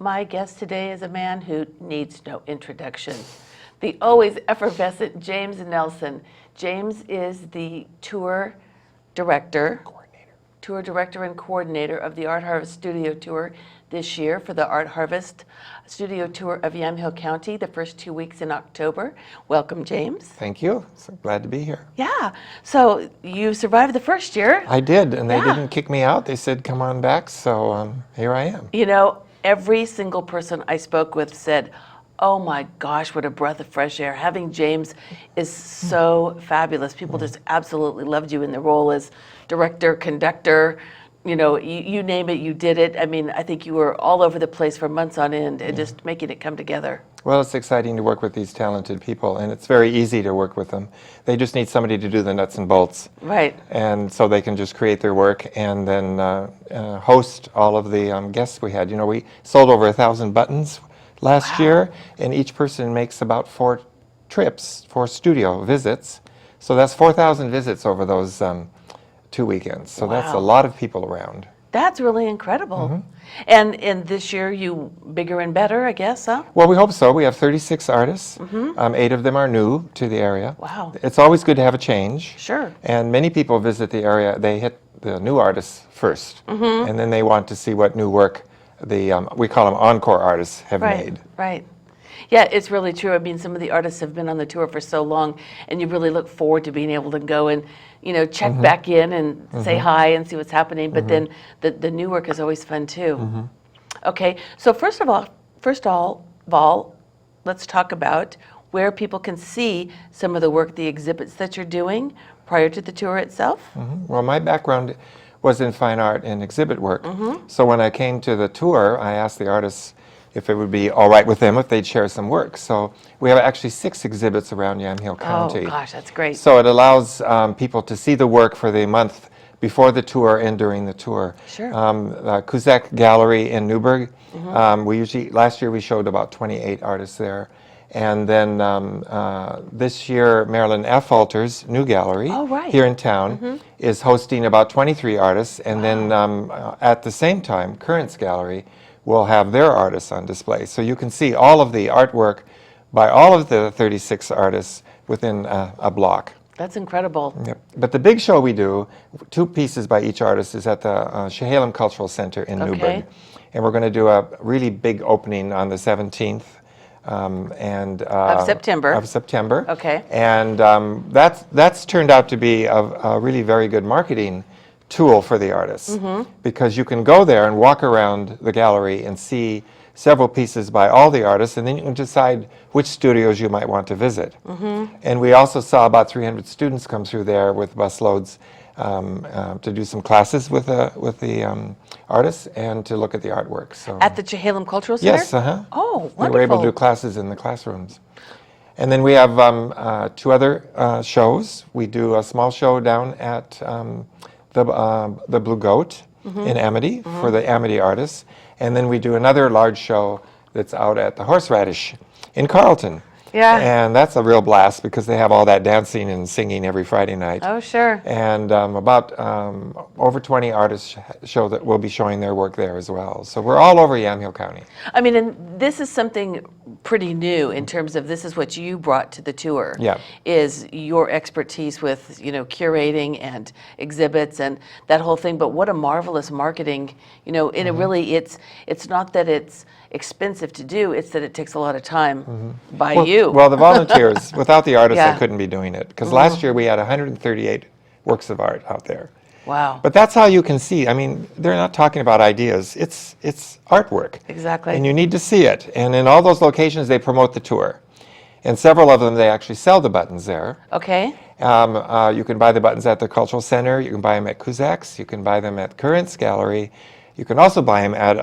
My guest today is a man who needs no introduction. The always effervescent James Nelson. James is the tour director and coordinator of the Art Harvest Studio Tour this year for the Art Harvest Studio Tour of Yamhill County, the first 2 weeks in October. Welcome, James. Thank you. So glad to be here. Yeah. So you survived the first year. I did, and they didn't kick me out. They said, come on back, so here I am. You know, every single person I spoke with said, oh my gosh, what a breath of fresh air. Having James is so fabulous. People just absolutely loved you in the role as director, conductor, you know, you name it, you did it. I mean, I think you were all over the place for months on end and just making it come together. Well, it's exciting to work with these talented people, and it's very easy to work with them. They just need somebody to do the nuts and bolts. Right. And so they can just create their work and then host all of the guests we had. You know, we sold over 1,000 buttons last year, and each person makes about 4 trips, 4 studio visits. So that's 4,000 visits over those 2 weekends. So that's a lot of people around. That's really incredible. And this year, you bigger and better, I guess, huh? Well, we hope so. We have 36 artists. 8 of them are new to the area. Wow. It's always good to have a change. Sure. And many people visit the area. They hit the new artists first, and then they want to see what new work the we call them encore artists have made. Right. Yeah, it's really true. I mean, some of the artists have been on the tour for so long, and you really look forward to being able to go and, you know, check back in and say hi and see what's happening. But then the new work is always fun too. Okay, so first of all, let's talk about where people can see some of the work, the exhibits that you're doing prior to the tour itself. Well, my background was in fine art and exhibit work. So when I came to the tour, I asked the artists if it would be all right with them if they'd share some work. So we have actually 6 exhibits around Yamhill County. Oh gosh, that's great. So it allows people to see the work for the month before the tour and during the tour. Sure. The Kuzak Gallery in Newburgh, last year we showed about 28 artists there. And then this year, Marilyn F. Alter's new gallery here in town is hosting about 23 artists. And then at the same time, Currents Gallery will have their artists on display. So you can see all of the artwork by all of the 36 artists within a block. That's incredible. Yep. But the big show we do, 2 pieces by each artist, is at the Chehalem Cultural Center in Newburgh. And we're going to do a really big opening on the 17th. Of September. Okay. And that's turned out to be a really very good marketing tool for the artists, because you can go there and walk around the gallery and see several pieces by all the artists, and then you can decide which studios you might want to visit. And we also saw about 300 students come through there with busloads to do some classes with the artists and to look at the artwork. So at the Chehalem Cultural Center? Yes, Oh, wonderful. We were able to do classes in the classrooms. And then we have 2 other shows. We do a small show down at the Blue Goat in Amity for the Amity artists. And then we do another large show that's out at the Horseradish in Carlton. Yeah. And that's a real blast because they have all that dancing and singing every Friday night. Oh, sure. And about over 20 artists that will be showing their work there as well. So we're all over Yamhill County. I mean, and this is something pretty new in terms of this is what you brought to the tour. Yeah. Is your expertise with, you know, curating and exhibits and that whole thing. But what a marvelous marketing, you know, and it really, it's not that it's expensive to do, it's that it takes a lot of time by you. Well, the volunteers, without the artists, I couldn't be doing it. Because last year we had 138 works of art out there. Wow. But that's how you can see. I mean, they're not talking about ideas. It's artwork. Exactly. And you need to see it. And in all those locations, they promote the tour. And several of them, they actually sell the buttons there. Okay. You can buy the buttons at the Cultural Center. You can buy them at Kuzak's. You can buy them at Currents Gallery. You can also buy them at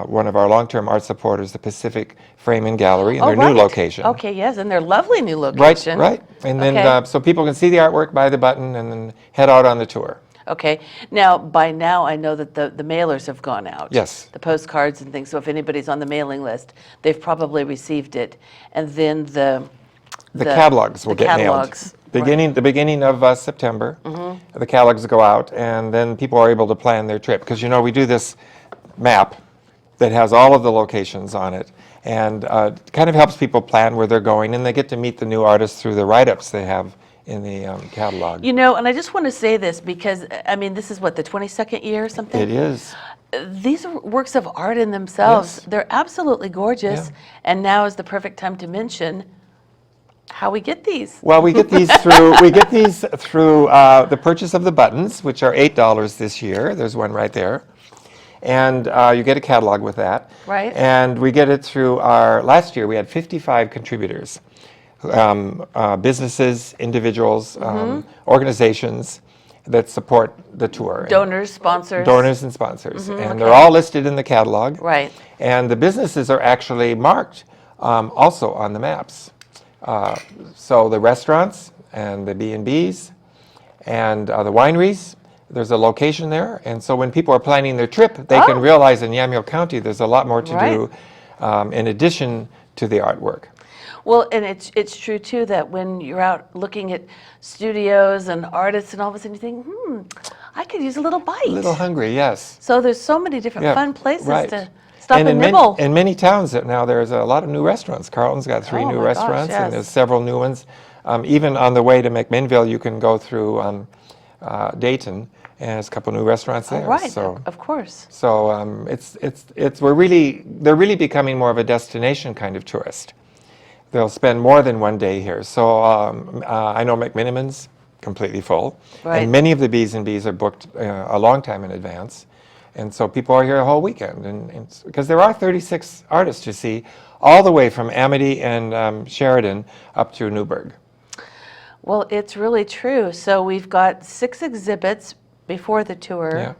one of our long-term art supporters, the Pacific Frame and Gallery, in their new location. Okay, yes, and their lovely new location. Right. And then so people can see the artwork, buy the button, and then head out on the tour. Okay. Now, by now, I know that the mailers have gone out. Yes. The postcards and things. So if anybody's on the mailing list, they've probably received it. And then the catalogs will get mailed. The beginning of September, the catalogs go out, and then people are able to plan their trip. Because, you know, we do this map that has all of the locations on it, and kind of helps people plan where they're going, and they get to meet the new artists through the write-ups they have in the catalog. You know, and I just want to say this because, I mean, this is what, the 22nd year or something? It is. These are works of art in themselves. Yes. They're absolutely gorgeous. Yeah. And now is the perfect time to mention how we get these. Well, we get these through the purchase of the buttons, which are $8 this year. There's one right there. And you get a catalog with that. Right. And we get it through last year we had 55 contributors, businesses, individuals, organizations that support the tour. Donors, sponsors. Donors and sponsors. And they're all listed in the catalog. Right. And the businesses are actually marked also on the maps. So the restaurants and the B&Bs and the wineries, there's a location there. And so when people are planning their trip, they can realize in Yamhill County there's a lot more to do in addition to the artwork. Well, and it's true, too, that when you're out looking at studios and artists and all of a sudden you think, I could use a little bite. A little hungry, yes. So there's so many different fun places to stop and and nibble. In many towns now there's a lot of new restaurants. Carlton's got 3 new restaurants, and there's several new ones. Even on the way to McMinnville, you can go through Dayton, and there's a couple new restaurants there. Right, so, of course. So they're really becoming more of a destination kind of tourist. They'll spend more than one day here. So I know McMiniman's completely full, and many of the B's&B's are booked a long time in advance. And so people are here a whole weekend, and because there are 36 artists to see, all the way from Amity and Sheridan up to Newburgh. Well, it's really true. So we've got 6 exhibits before the tour,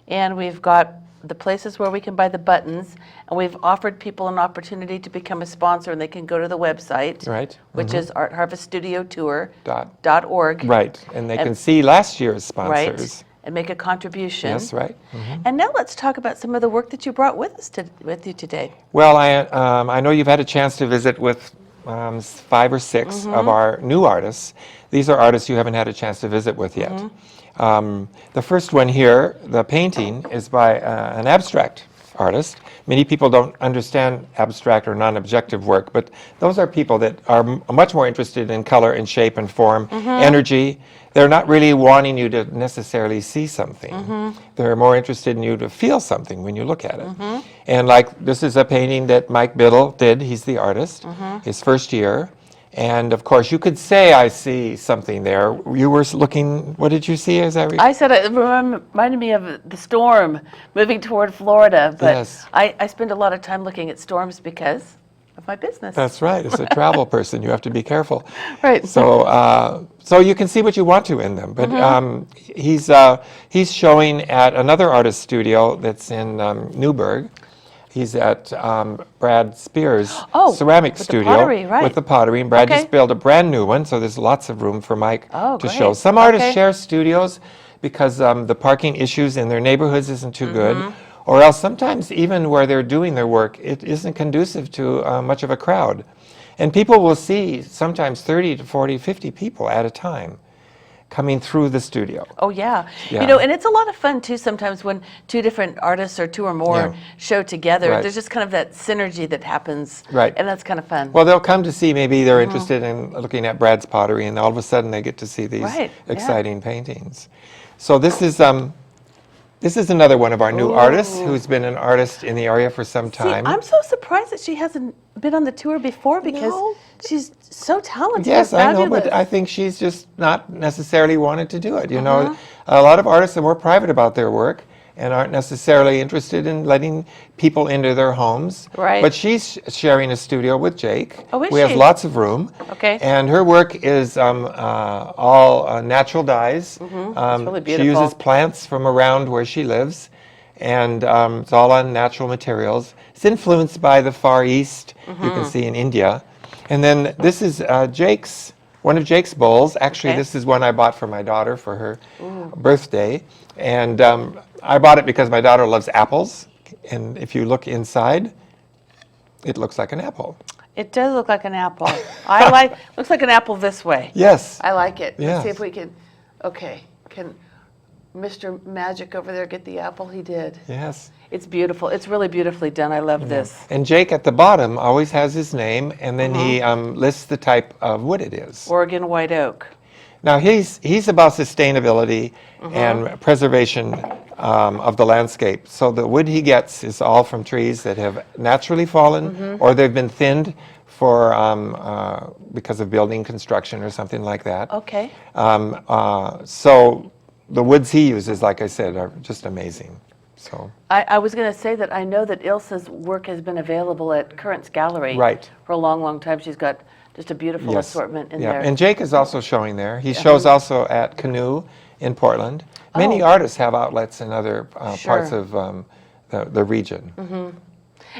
and we've got the places where we can buy the buttons, and we've offered people an opportunity to become a sponsor, and they can go to the website, which is artharveststudiotour.org. Right, and they can see last year's sponsors. Right, and make a contribution. Yes, right. And now let's talk about some of the work that you brought with us with you today. Well, I know you've had a chance to visit with 5 or 6 of our new artists. These are artists you haven't had a chance to visit with yet. The first one here, the painting, is by an abstract artist. Many people don't understand abstract or non-objective work, but those are people that are much more interested in color and shape and form, energy. They're not really wanting you to necessarily see something. They're more interested in you to feel something when you look at it. And like, this is a painting that Mike Biddle did. He's the artist, his first year. And of course, you could say, I see something there. You were looking, what did you see? Is that right? I said it reminded me of the storm moving toward Florida, but I spend a lot of time looking at storms because of my business. That's right. As a travel person, you have to be careful. Right. So, so you can see what you want to in them. But he's showing at another artist studio that's in Newburgh. He's at Brad Spears' ceramic studio with the pottery, and Brad just built a brand new one, so there's lots of room for Mike to show. Some artists share studios because the parking issues in their neighborhoods isn't too good, or else sometimes even where they're doing their work, it isn't conducive to much of a crowd. And people will see sometimes 30 to 40, 50 people at a time coming through the studio. Oh, yeah. You know, and it's a lot of fun, too, sometimes when 2 different artists or 2 or more show together. There's just kind of that synergy that happens. Right. And that's kind of fun. Well, they'll come to see, maybe they're interested in looking at Brad's pottery, and all of a sudden they get to see these exciting paintings. So this is another one of our new artists who's been an artist in the area for some time. See, I'm so surprised that she hasn't been on the tour before because she's so talented. Yes, I know, but I think she's just not necessarily wanted to do it. You know, a lot of artists are more private about their work and aren't necessarily interested in letting people into their homes. Right. But she's sharing a studio with Jake. Oh, is we have lots of room. Okay. And her work is all natural dyes. It's really beautiful. She uses plants from around where she lives, and it's all on natural materials. It's influenced by the Far East, you can see in India. And then this is one of Jake's bowls. Actually, this is one I bought for my daughter for her birthday. And I bought it because my daughter loves apples. And if you look inside, it looks like an apple. It does look like an apple. looks like an apple this way. Yes. I like it. Yes. Let's see if we can, Mr. Magic over there get the apple? He did. Yes. It's beautiful. It's really beautifully done. I love this. And Jake at the bottom always has his name, and then he lists the type of wood it is. Oregon white oak. Now he's about sustainability and preservation of the landscape. So the wood he gets is all from trees that have naturally fallen or they've been thinned for because of building construction or something like that. Okay. So the woods he uses, like I said, are just amazing. So I was going to say that I know that Ilse's work has been available at Currents Gallery for a long, long time. She's got just a beautiful assortment in there. And Jake is also showing there. He shows also at Canoe in Portland. Many artists have outlets in other parts of the region.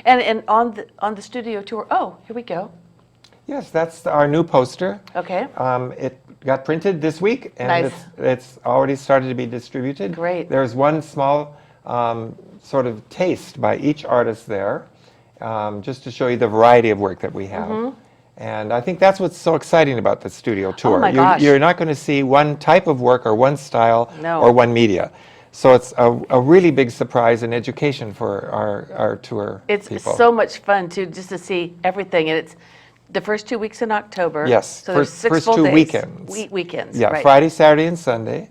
And on the studio tour, here we go. Yes, that's our new poster. Okay. It got printed this week, and it's already started to be distributed. Great. There's one small sort of taste by each artist there, just to show you the variety of work that we have. And I think that's what's so exciting about the studio tour. Oh my gosh. You're not going to see one type of work or one style No. or one media. So it's a really big surprise and education for our tour It's people. so much fun, too, just to see everything. And it's the first 2 weeks in October. Yes, So there's six first full 2 days. weekends. Weekends, Yeah, right. Friday, Saturday, and Sunday.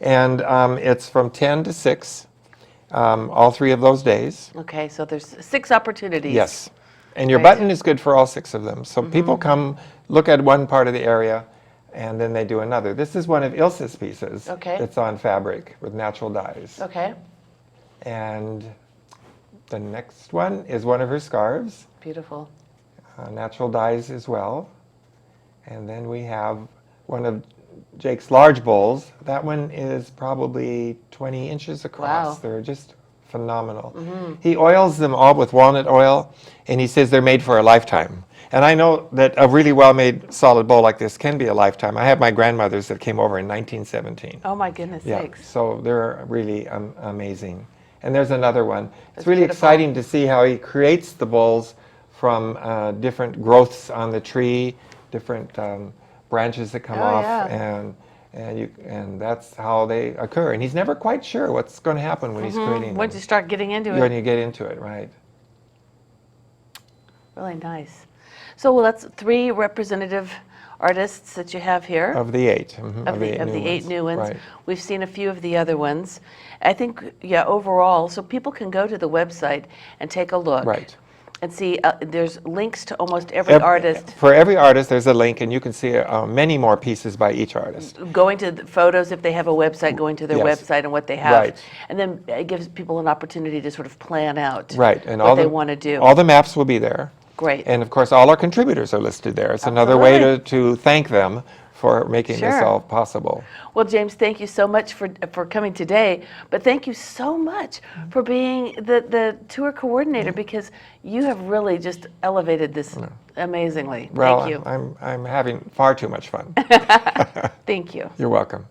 And it's from 10 to 6, all 3 of those days. Okay, so there's 6 opportunities. Yes. And your Right. button is good for all 6 of them. So people come, look at one part of the area, and then they do another. This is one of Ilse's pieces. Okay. It's on fabric with natural dyes. Okay, And the next one is one of her scarves, beautiful. natural dyes as well. And then we have one of Jake's large bowls. That one is probably 20 inches across. Wow. They're just phenomenal. He oils them all with walnut oil, and he says they're made for a lifetime. And I know that a really well-made solid bowl like this can be a lifetime. I have my grandmother's that came over in 1917. Oh my goodness sakes. So they're really amazing. And there's another one. It's really beautiful. exciting to see how he creates the bowls from different growths on the tree, different branches that come off, and that's how they occur. And he's never quite sure what's going to happen when he's creating Once you them. start getting into When it. you get into it, right? Really nice. So well, that's 3 representative artists that you have here. Of the 8. Of the 8 new ones. Right. We've seen a few of the other ones. I think, overall, so people can go to the website and take a look. Right. And see, there's links to almost every artist. For every artist, there's a link, and you can see many more pieces by each artist. Going to the photos, if they have a website, going to their Yes. website and what they have. Right. And then it gives people an opportunity to sort of plan out Right, and what they want to do. all the maps will be there. Great. And of course, all our contributors are listed there. It's another way to thank them for making this Sure. all possible. Well, James, thank you so much for coming today, but thank you so much for being the tour coordinator, because you have really just elevated this amazingly. Well, Thank you. I'm having far too much fun. Thank you. You're welcome.